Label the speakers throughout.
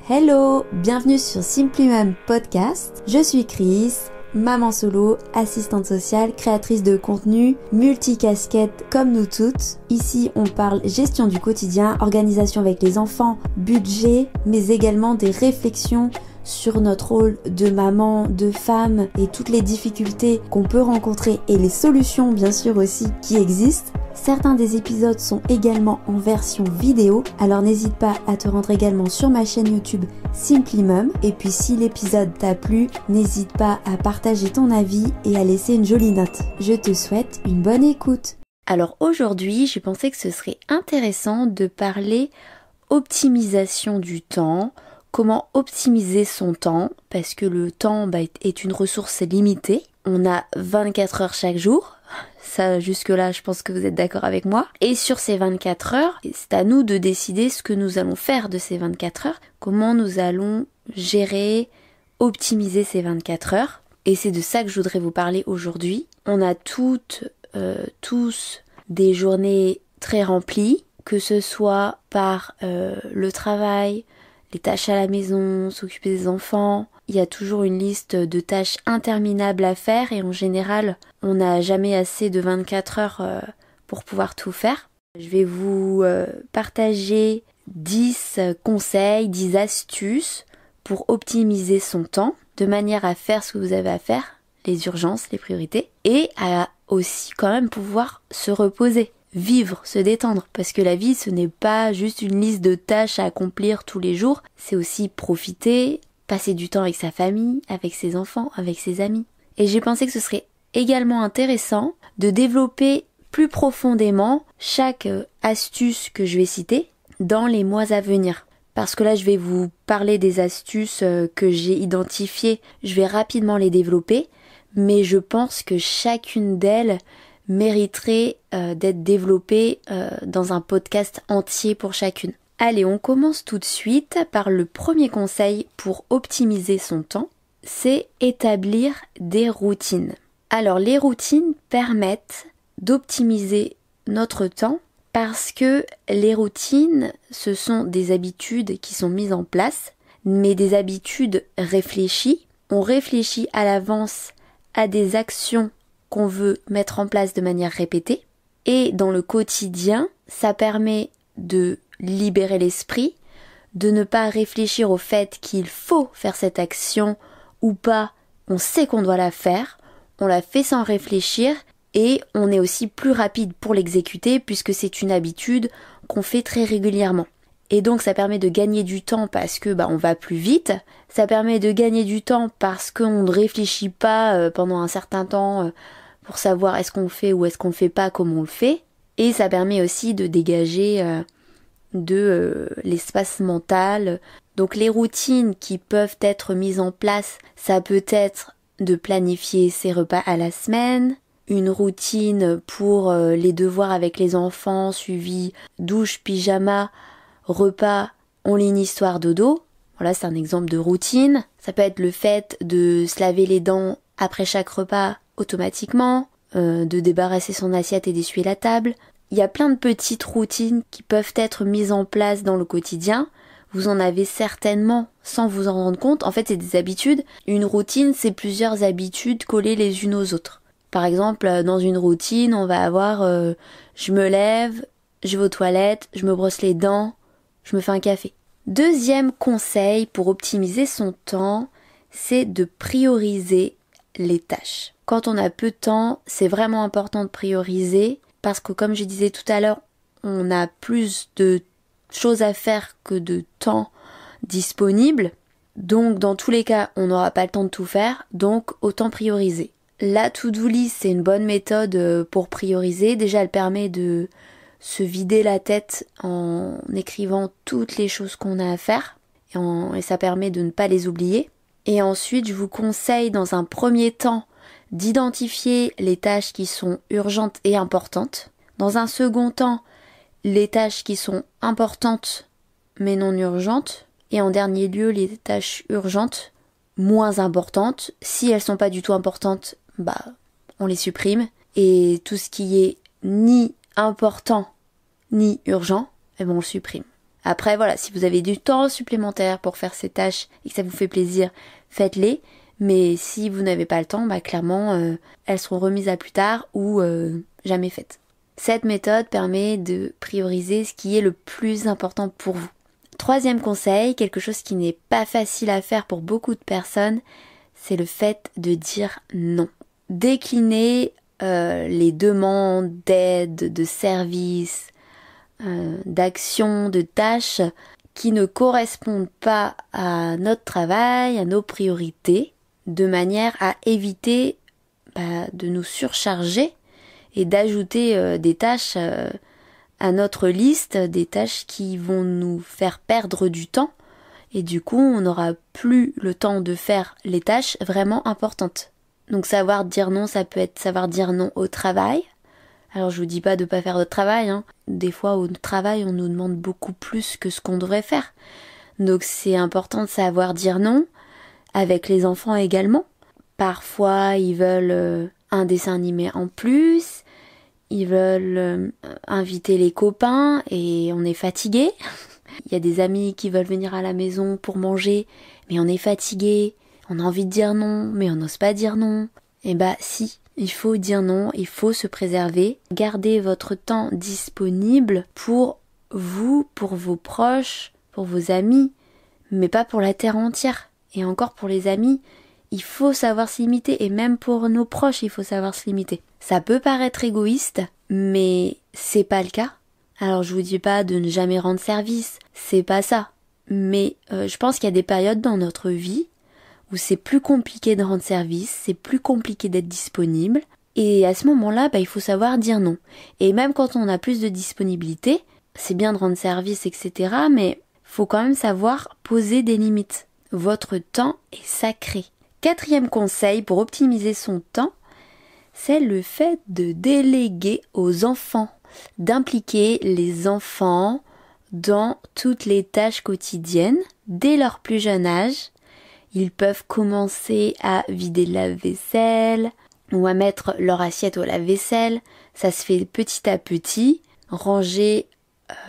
Speaker 1: Hello, bienvenue sur Simply Mum Podcast. Je suis Chris, maman solo, assistante sociale, créatrice de contenu, multicasquette comme nous toutes. Ici, on parle gestion du quotidien, organisation avec les enfants, budget, mais également des réflexions sur notre rôle de maman, de femme et toutes les difficultés qu'on peut rencontrer et les solutions bien sûr aussi qui existent. Certains des épisodes sont également en version vidéo, alors n'hésite pas à te rendre également sur ma chaîne YouTube Simply Mum. Et puis si l'épisode t'a plu, n'hésite pas à partager ton avis et à laisser une jolie note. Je te souhaite une bonne écoute. Alors aujourd'hui, j'ai pensé que ce serait intéressant de parler optimisation du temps, comment optimiser son temps, parce que le temps est une ressource limitée. On a 24 heures chaque jour. Ça, jusque-là, je pense que vous êtes d'accord avec moi. Et sur ces 24 heures, c'est à nous de décider ce que nous allons faire de ces 24 heures, comment nous allons gérer, optimiser ces 24 heures. Et c'est de ça que je voudrais vous parler aujourd'hui. On a tous des journées très remplies, que ce soit par le travail, les tâches à la maison, s'occuper des enfants. Il y a toujours une liste de tâches interminables à faire et en général, on n'a jamais assez de 24 heures pour pouvoir tout faire. Je vais vous partager 10 conseils, 10 astuces pour optimiser son temps de manière à faire ce que vous avez à faire, les urgences, les priorités, et à aussi quand même pouvoir se reposer, vivre, se détendre, parce que la vie ce n'est pas juste une liste de tâches à accomplir tous les jours, c'est aussi profiter, passer du temps avec sa famille, avec ses enfants, avec ses amis. Et j'ai pensé que ce serait également intéressant de développer plus profondément chaque astuce que je vais citer dans les mois à venir. Parce que là, je vais vous parler des astuces que j'ai identifiées, je vais rapidement les développer, mais je pense que chacune d'elles mériterait d'être développée dans un podcast entier pour chacune. Allez, on commence tout de suite par le premier conseil pour optimiser son temps, c'est établir des routines. Alors les routines permettent d'optimiser notre temps parce que les routines, ce sont des habitudes qui sont mises en place, mais des habitudes réfléchies. On réfléchit à l'avance à des actions qu'on veut mettre en place de manière répétée. Et dans le quotidien, ça permet de libérer l'esprit, de ne pas réfléchir au fait qu'il faut faire cette action ou pas. On sait qu'on doit la faire, on la fait sans réfléchir et on est aussi plus rapide pour l'exécuter puisque c'est une habitude qu'on fait très régulièrement. Et donc ça permet de gagner du temps parce que on va plus vite, ça permet de gagner du temps parce qu'on ne réfléchit pas pendant un certain temps pour savoir est-ce qu'on le fait ou est-ce qu'on le fait pas, comment on le fait, et ça permet aussi de dégager de l'espace mental. Donc les routines qui peuvent être mises en place, ça peut être de planifier ses repas à la semaine, une routine pour les devoirs avec les enfants, suivi douche, pyjama, repas, on lit une histoire dodo. Voilà, c'est un exemple de routine. Ça peut être le fait de se laver les dents après chaque repas automatiquement, de débarrasser son assiette et d'essuyer la table. Il y a plein de petites routines qui peuvent être mises en place dans le quotidien. Vous en avez certainement sans vous en rendre compte. En fait, c'est des habitudes. Une routine, c'est plusieurs habitudes collées les unes aux autres. Par exemple, dans une routine, on va avoir je me lève, je vais aux toilettes, je me brosse les dents, je me fais un café. Deuxième conseil pour optimiser son temps, c'est de prioriser les tâches. Quand on a peu de temps, c'est vraiment important de prioriser parce que comme je disais tout à l'heure, on a plus de choses à faire que de temps disponible. Donc dans tous les cas, on n'aura pas le temps de tout faire, donc autant prioriser. La to-do list, c'est une bonne méthode pour prioriser. Déjà, elle permet de se vider la tête en écrivant toutes les choses qu'on a à faire et ça permet de ne pas les oublier. Et ensuite, je vous conseille dans un premier temps d'identifier les tâches qui sont urgentes et importantes. Dans un second temps, les tâches qui sont importantes mais non urgentes. Et en dernier lieu, les tâches urgentes, moins importantes. Si elles sont pas du tout importantes, on les supprime. Et tout ce qui est ni important ni urgent, on le supprime. Après voilà, si vous avez du temps supplémentaire pour faire ces tâches et que ça vous fait plaisir, faites-les. Mais si vous n'avez pas le temps, clairement, elles seront remises à plus tard ou jamais faites. Cette méthode permet de prioriser ce qui est le plus important pour vous. Troisième conseil, quelque chose qui n'est pas facile à faire pour beaucoup de personnes, c'est le fait de dire non. Décliner les demandes d'aide, de services, d'actions, de tâches qui ne correspondent pas à notre travail, à nos priorités, de manière à éviter de nous surcharger et d'ajouter des tâches à notre liste, des tâches qui vont nous faire perdre du temps et du coup on n'aura plus le temps de faire les tâches vraiment importantes. Donc savoir dire non, ça peut être savoir dire non au travail. Alors je vous dis pas de pas faire de travail, Des fois au travail on nous demande beaucoup plus que ce qu'on devrait faire. Donc c'est important de savoir dire non. Avec les enfants également. Parfois, ils veulent un dessin animé en plus, ils veulent inviter les copains et on est fatigué. Il y a des amis qui veulent venir à la maison pour manger, mais on est fatigué, on a envie de dire non, mais on n'ose pas dire non. Si, il faut dire non, il faut se préserver. Gardez votre temps disponible pour vous, pour vos proches, pour vos amis, mais pas pour la terre entière. Et encore pour les amis, il faut savoir se limiter. Et même pour nos proches, il faut savoir se limiter. Ça peut paraître égoïste, mais c'est pas le cas. Alors je vous dis pas de ne jamais rendre service, c'est pas ça. Mais je pense qu'il y a des périodes dans notre vie où c'est plus compliqué de rendre service, c'est plus compliqué d'être disponible. Et à ce moment-là, il faut savoir dire non. Et même quand on a plus de disponibilité, c'est bien de rendre service, etc. Mais faut quand même savoir poser des limites. Votre temps est sacré. Quatrième conseil pour optimiser son temps, c'est le fait de déléguer aux enfants, d'impliquer les enfants dans toutes les tâches quotidiennes dès leur plus jeune âge. Ils peuvent commencer à vider le lave-vaisselle ou à mettre leur assiette au lave-vaisselle. Ça se fait petit à petit. Ranger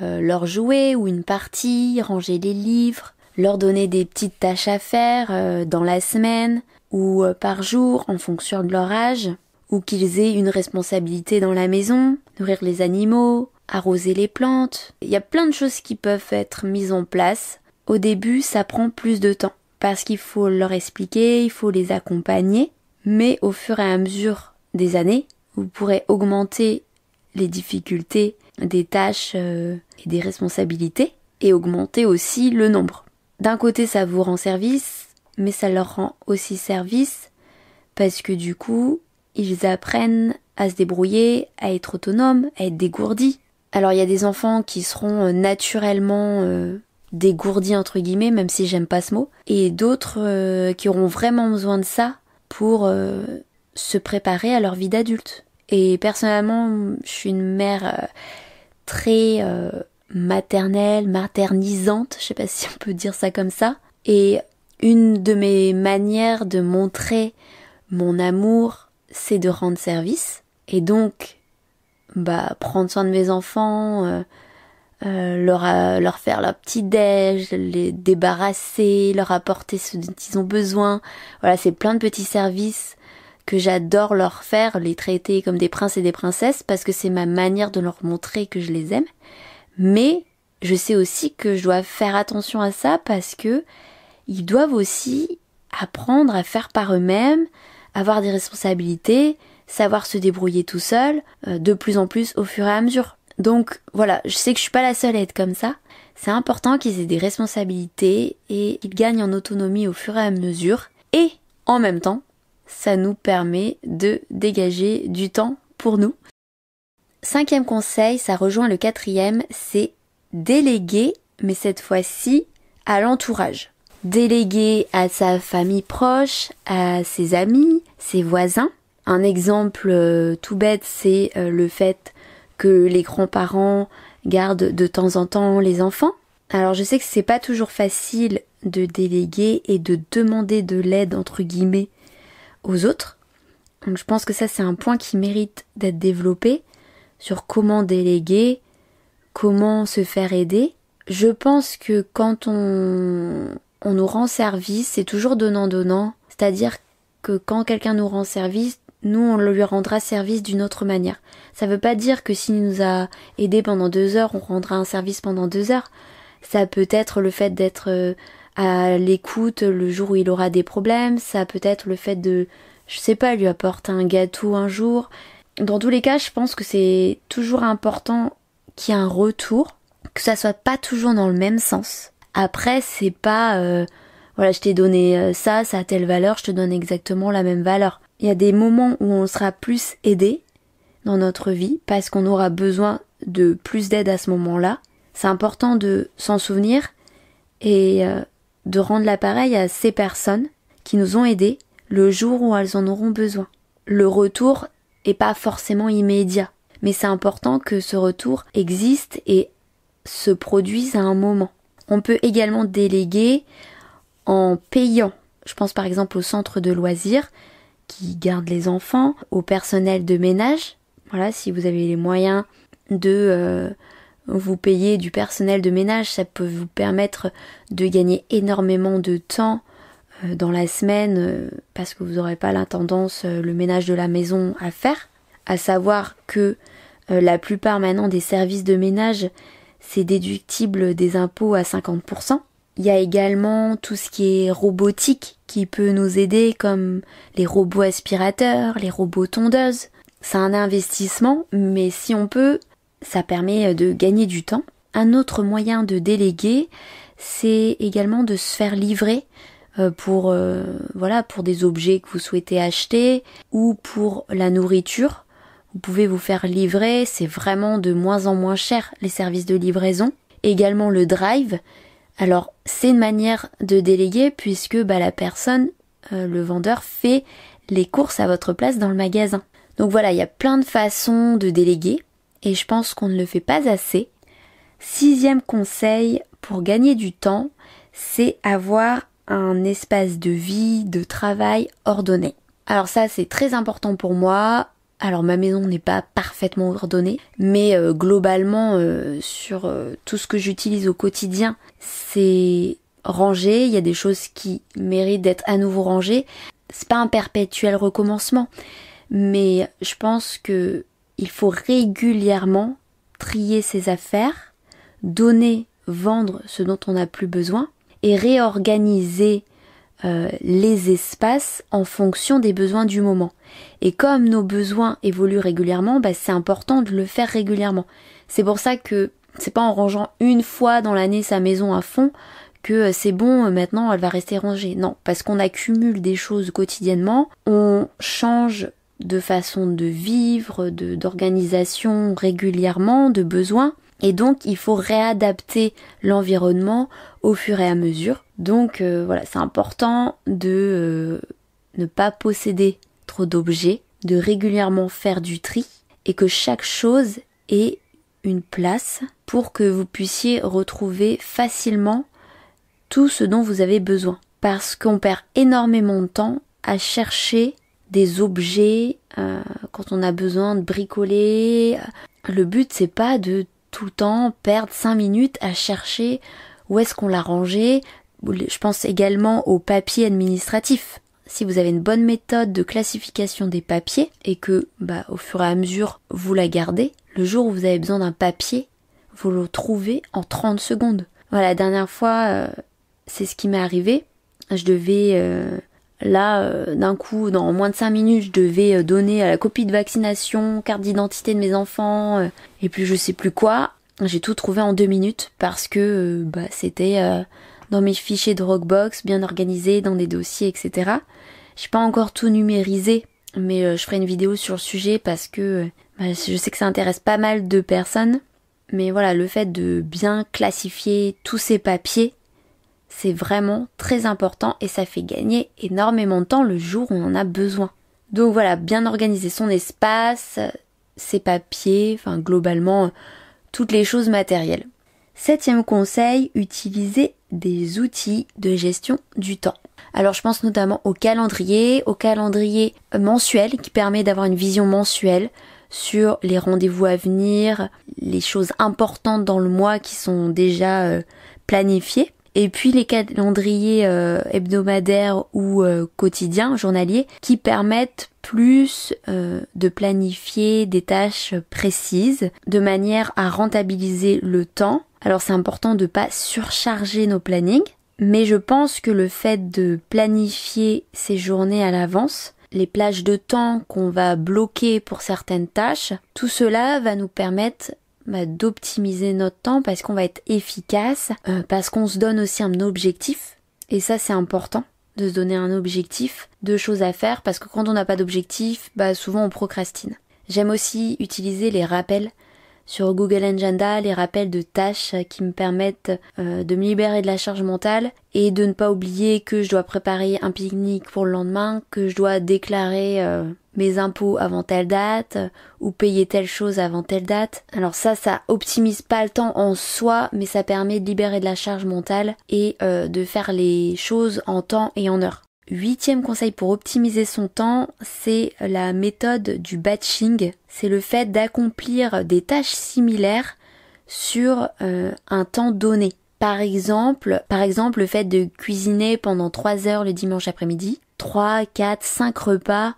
Speaker 1: leurs jouets ou une partie, ranger les livres, leur donner des petites tâches à faire dans la semaine ou par jour en fonction de leur âge, ou qu'ils aient une responsabilité dans la maison, nourrir les animaux, arroser les plantes. Il y a plein de choses qui peuvent être mises en place. Au début, ça prend plus de temps parce qu'il faut leur expliquer, il faut les accompagner, mais au fur et à mesure des années, vous pourrez augmenter les difficultés des tâches et des responsabilités et augmenter aussi le nombre. D'un côté, ça vous rend service, mais ça leur rend aussi service parce que du coup, ils apprennent à se débrouiller, à être autonomes, à être dégourdis. Alors il y a des enfants qui seront naturellement dégourdis entre guillemets, même si j'aime pas ce mot, et d'autres qui auront vraiment besoin de ça pour se préparer à leur vie d'adulte. Et personnellement, je suis une mère très maternelle, maternisante, je sais pas si on peut dire ça comme ça. Et une de mes manières de montrer mon amour, c'est de rendre service. Et donc, prendre soin de mes enfants, leur faire leur petit déj, les débarrasser, leur apporter ce dont ils ont besoin. Voilà, c'est plein de petits services que j'adore leur faire, les traiter comme des princes et des princesses parce que c'est ma manière de leur montrer que je les aime. Mais je sais aussi que je dois faire attention à ça parce que ils doivent aussi apprendre à faire par eux-mêmes, avoir des responsabilités, savoir se débrouiller tout seul, de plus en plus au fur et à mesure. Donc voilà, je sais que je suis pas la seule à être comme ça. C'est important qu'ils aient des responsabilités et qu'ils gagnent en autonomie au fur et à mesure. Et en même temps, ça nous permet de dégager du temps pour nous. 5e conseil, ça rejoint le 4e, c'est déléguer, mais cette fois-ci à l'entourage. Déléguer à sa famille proche, à ses amis, ses voisins. Un exemple tout bête, c'est le fait que les grands-parents gardent de temps en temps les enfants. Alors je sais que c'est pas toujours facile de déléguer et de demander de l'aide entre guillemets aux autres. Donc je pense que ça c'est un point qui mérite d'être développé sur comment déléguer, comment se faire aider. Je pense que quand on nous rend service, c'est toujours donnant-donnant. C'est-à-dire que quand quelqu'un nous rend service, nous on lui rendra service d'une autre manière. Ça veut pas dire que s'il nous a aidé pendant 2 heures, on rendra un service pendant 2 heures. Ça peut être le fait d'être à l'écoute le jour où il aura des problèmes. Ça peut être le fait de, je sais pas, lui apporter un gâteau un jour. Dans tous les cas, je pense que c'est toujours important qu'il y ait un retour, que ça soit pas toujours dans le même sens. Après, c'est pas, voilà, je t'ai donné ça a telle valeur, je te donne exactement la même valeur. Il y a des moments où on sera plus aidé dans notre vie parce qu'on aura besoin de plus d'aide à ce moment-là. C'est important de s'en souvenir et de rendre l'appareil à ces personnes qui nous ont aidés le jour où elles en auront besoin. Le retour est pas forcément immédiat, mais c'est important que ce retour existe et se produise à un moment. On peut également déléguer en payant. Je pense par exemple au centre de loisirs qui garde les enfants, au personnel de ménage. Voilà, si vous avez les moyens de vous payer du personnel de ménage, ça peut vous permettre de gagner énormément de temps dans la semaine parce que vous n'aurez pas l'intendance, le ménage de la maison à faire. À savoir que la plupart maintenant des services de ménage, c'est déductible des impôts à 50%. Il y a également tout ce qui est robotique qui peut nous aider comme les robots aspirateurs, les robots tondeuses. C'est un investissement, mais si on peut, ça permet de gagner du temps. Un autre moyen de déléguer, c'est également de se faire livrer pour des objets que vous souhaitez acheter ou pour la nourriture. Vous pouvez vous faire livrer, c'est vraiment de moins en moins cher les services de livraison. Également le drive. Alors c'est une manière de déléguer puisque la personne, le vendeur fait les courses à votre place dans le magasin. Donc voilà, il y a plein de façons de déléguer et je pense qu'on ne le fait pas assez. 6e conseil pour gagner du temps, c'est avoir un espace de vie, de travail ordonné. Alors ça c'est très important pour moi. Alors ma maison n'est pas parfaitement ordonnée, mais globalement sur tout ce que j'utilise au quotidien, c'est rangé. Il y a des choses qui méritent d'être à nouveau rangées. C'est pas un perpétuel recommencement, mais je pense que il faut régulièrement trier ses affaires, donner, vendre ce dont on n'a plus besoin et réorganiser les espaces en fonction des besoins du moment. Et comme nos besoins évoluent régulièrement, c'est important de le faire régulièrement. C'est pour ça que c'est pas en rangeant une fois dans l'année sa maison à fond que c'est bon, maintenant elle va rester rangée. Non, parce qu'on accumule des choses quotidiennement, on change de façon de vivre, d'organisation régulièrement, de besoins. Et donc il faut réadapter l'environnement au fur et à mesure. Donc voilà, c'est important de ne pas posséder trop d'objets, de régulièrement faire du tri et que chaque chose ait une place pour que vous puissiez retrouver facilement tout ce dont vous avez besoin. Parce qu'on perd énormément de temps à chercher des objets quand on a besoin de bricoler. Le but c'est pas de tout le temps perdre 5 minutes à chercher où est-ce qu'on l'a rangé. Je pense également aux papiers administratifs. Si vous avez une bonne méthode de classification des papiers et que au fur et à mesure vous la gardez, le jour où vous avez besoin d'un papier, vous le trouvez en 30 secondes. Voilà, la dernière fois, c'est ce qui m'est arrivé. Je devais d'un coup, dans moins de 5 minutes, je devais donner la copie de vaccination, carte d'identité de mes enfants, et puis je sais plus quoi. J'ai tout trouvé en 2 minutes parce que c'était dans mes fichiers Dropbox, bien organisé, dans des dossiers, etc. J'ai pas encore tout numérisé, mais je ferai une vidéo sur le sujet parce que je sais que ça intéresse pas mal de personnes. Mais voilà, le fait de bien classifier tous ces papiers, c'est vraiment très important et ça fait gagner énormément de temps le jour où on en a besoin. Donc voilà, bien organiser son espace, ses papiers, globalement toutes les choses matérielles. 7e conseil, utiliser des outils de gestion du temps. Alors je pense notamment au calendrier mensuel qui permet d'avoir une vision mensuelle sur les rendez-vous à venir, les choses importantes dans le mois qui sont déjà planifiées. Et puis les calendriers hebdomadaires ou quotidiens, journaliers, qui permettent plus de planifier des tâches précises de manière à rentabiliser le temps. Alors c'est important de ne pas surcharger nos plannings, mais je pense que le fait de planifier ces journées à l'avance, les plages de temps qu'on va bloquer pour certaines tâches, tout cela va nous permettre d'optimiser notre temps parce qu'on va être efficace, parce qu'on se donne aussi un objectif. Et ça, c'est important de se donner un objectif, de choses à faire, parce que quand on n'a pas d'objectif, souvent on procrastine. J'aime aussi utiliser les rappels sur Google Agenda, les rappels de tâches qui me permettent de me libérer de la charge mentale et de ne pas oublier que je dois préparer un pique-nique pour le lendemain, que je dois déclarer mes impôts avant telle date ou payer telle chose avant telle date. Alors ça optimise pas le temps en soi, mais ça permet de libérer de la charge mentale et de faire les choses en temps et en heure. 8e conseil pour optimiser son temps, c'est la méthode du batching. C'est le fait d'accomplir des tâches similaires sur un temps donné. Par exemple, le fait de cuisiner pendant 3 heures le dimanche après-midi, 3, 4, 5 repas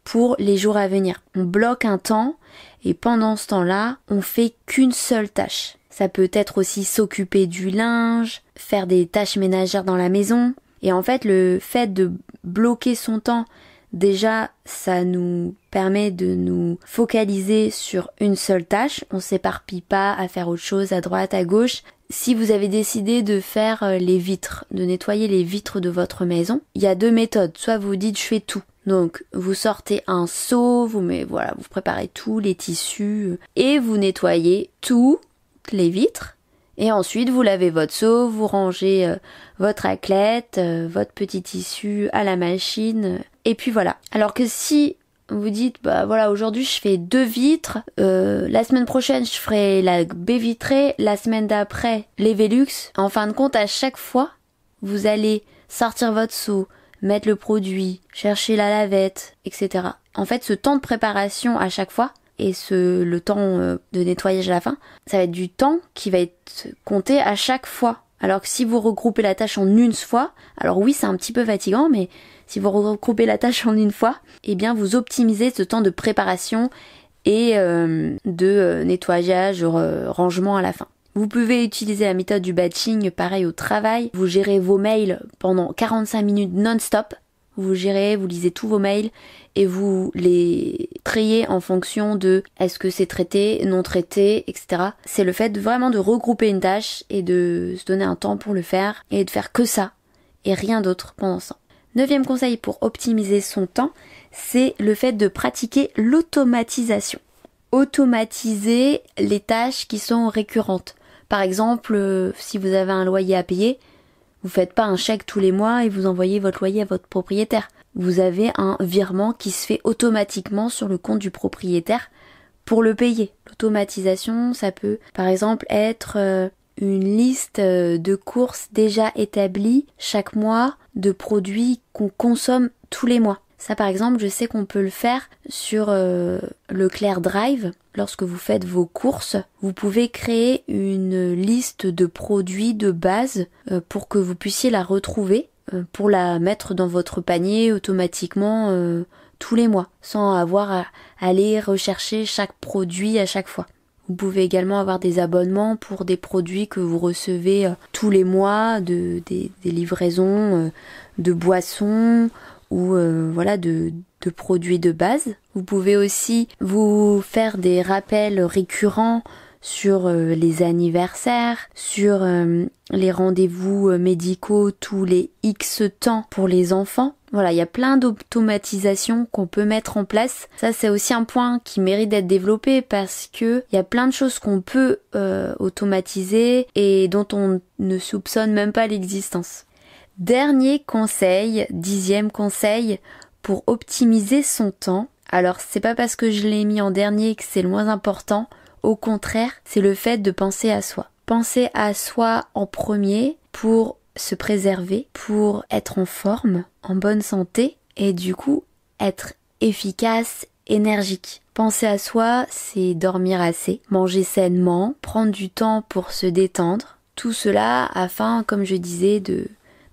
Speaker 1: pour les jours à venir. On bloque un temps et pendant ce temps-là, on fait qu'une seule tâche. Ça peut être aussi s'occuper du linge, faire des tâches ménagères dans la maison. Et en fait, le fait de bloquer son temps, déjà, ça nous permet de nous focaliser sur une seule tâche. On s'éparpille pas à faire autre chose à droite, à gauche. Si vous avez décidé de faire les vitres, de nettoyer les vitres de votre maison, il y a 2 méthodes. Soit vous dites je fais tout. Donc vous sortez un seau, vous préparez tout, les tissus, et vous nettoyez toutes les vitres. Et ensuite, vous lavez votre seau, vous rangez votre raclette, votre petit tissu à la machine, et puis voilà. Alors que si vous dites, aujourd'hui je fais 2 vitres, la semaine prochaine je ferai la baie vitrée, la semaine d'après les Velux, en fin de compte, à chaque fois, vous allez sortir votre seau, mettre le produit, chercher la lavette, etc. En fait, ce temps de préparation à chaque fois, et le temps de nettoyage à la fin, ça va être du temps qui va être compté à chaque fois. Alors que si vous regroupez la tâche en une fois, alors oui, c'est un petit peu fatigant, mais si vous regroupez la tâche en une fois, eh bien vous optimisez ce temps de préparation et de nettoyage, rangement à la fin. Vous pouvez utiliser la méthode du batching, pareil au travail. Vous gérez vos mails pendant 45 minutes non-stop. Vous lisez tous vos mails et vous les triez en fonction de est-ce que c'est traité, non traité, etc. C'est le fait vraiment de regrouper une tâche et de se donner un temps pour le faire et de faire que ça et rien d'autre pendant ce temps. 9e conseil pour optimiser son temps, c'est le fait de pratiquer l'automatisation. Automatiser les tâches qui sont récurrentes. Par exemple, si vous avez un loyer à payer, vous faites pas un chèque tous les mois et vous envoyez votre loyer à votre propriétaire. Vous avez un virement qui se fait automatiquement sur le compte du propriétaire pour le payer. L'automatisation, ça peut par exemple être une liste de courses déjà établies chaque mois de produits qu'on consomme tous les mois. Ça par exemple, je sais qu'on peut le faire sur Leclerc Drive. Lorsque vous faites vos courses, vous pouvez créer une liste de produits de base pour que vous puissiez la retrouver, pour la mettre dans votre panier automatiquement tous les mois, sans avoir à aller rechercher chaque produit à chaque fois. Vous pouvez également avoir des abonnements pour des produits que vous recevez tous les mois, des livraisons de boissons ou de produits de base. Vous pouvez aussi vous faire des rappels récurrents sur les anniversaires, sur les rendez-vous médicaux tous les X temps pour les enfants. Voilà, il y a plein d'automatisation qu'on peut mettre en place. Ça, c'est aussi un point qui mérite d'être développé parce que il y a plein de choses qu'on peut automatiser et dont on ne soupçonne même pas l'existence. Dernier conseil, 10e conseil pour optimiser son temps. Alors, c'est pas parce que je l'ai mis en dernier que c'est le moins important. Au contraire, c'est le fait de penser à soi. Penser à soi en premier pour se préserver, pour être en forme, en bonne santé et du coup être efficace, énergique. Penser à soi, c'est dormir assez, manger sainement, prendre du temps pour se détendre. Tout cela afin, comme je disais,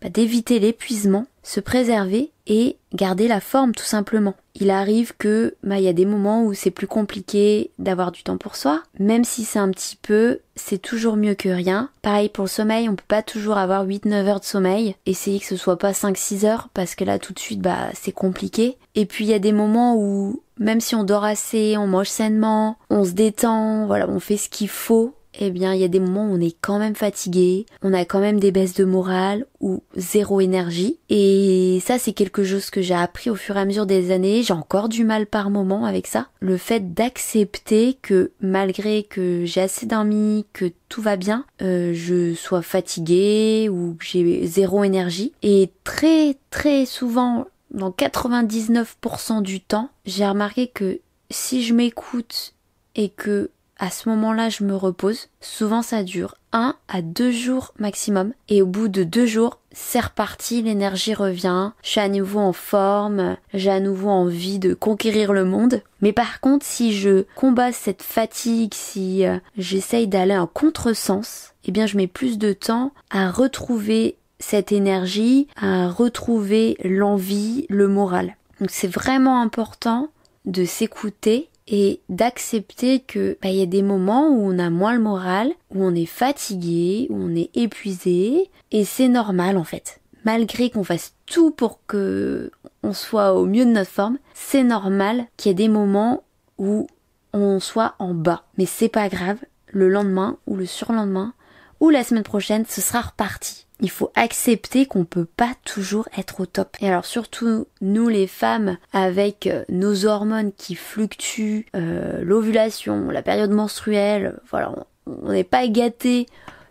Speaker 1: d'éviter l'épuisement, se préserver et garder la forme tout simplement. Il arrive que il y a des moments où c'est plus compliqué d'avoir du temps pour soi, même si c'est un petit peu, c'est toujours mieux que rien. Pareil pour le sommeil, on peut pas toujours avoir 8-9 heures de sommeil, essayez que ce soit pas 5-6 heures parce que là tout de suite c'est compliqué. Et puis il y a des moments où même si on dort assez, on mange sainement, on se détend, voilà, on fait ce qu'il faut, eh bien il y a des moments où on est quand même fatigué, on a quand même des baisses de morale ou zéro énergie. Et ça c'est quelque chose que j'ai appris au fur et à mesure des années, j'ai encore du mal par moment avec ça. Le fait d'accepter que malgré que j'ai assez dormi, que tout va bien, je sois fatiguée ou que j'ai zéro énergie. Et très très souvent, dans 99% du temps, j'ai remarqué que si je m'écoute et que à ce moment-là, je me repose. Souvent, ça dure 1 à 2 jours maximum. Et au bout de 2 jours, c'est reparti, l'énergie revient. Je suis à nouveau en forme. J'ai à nouveau envie de conquérir le monde. Mais par contre, si je combats cette fatigue, si j'essaye d'aller en contresens, eh bien, je mets plus de temps à retrouver cette énergie, à retrouver l'envie, le moral. Donc, c'est vraiment important de s'écouter et d'accepter que y a des moments où on a moins le moral, où on est fatigué, où on est épuisé, et c'est normal en fait. Malgré qu'on fasse tout pour que on soit au mieux de notre forme, c'est normal qu'il y ait des moments où on soit en bas. Mais c'est pas grave, le lendemain ou le surlendemain ou la semaine prochaine, ce sera reparti. Il faut accepter qu'on peut pas toujours être au top. Et alors surtout, nous les femmes, avec nos hormones qui fluctuent, l'ovulation, la période menstruelle, voilà, on n'est pas gâtés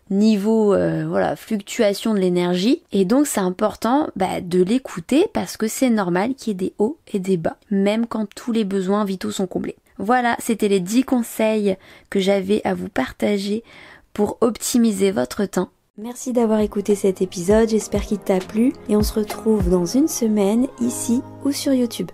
Speaker 1: niveau fluctuation de l'énergie. Et donc c'est important de l'écouter parce que c'est normal qu'il y ait des hauts et des bas, même quand tous les besoins vitaux sont comblés. Voilà, c'était les 10 conseils que j'avais à vous partager pour optimiser votre temps. Merci d'avoir écouté cet épisode, j'espère qu'il t'a plu et on se retrouve dans une semaine ici ou sur YouTube.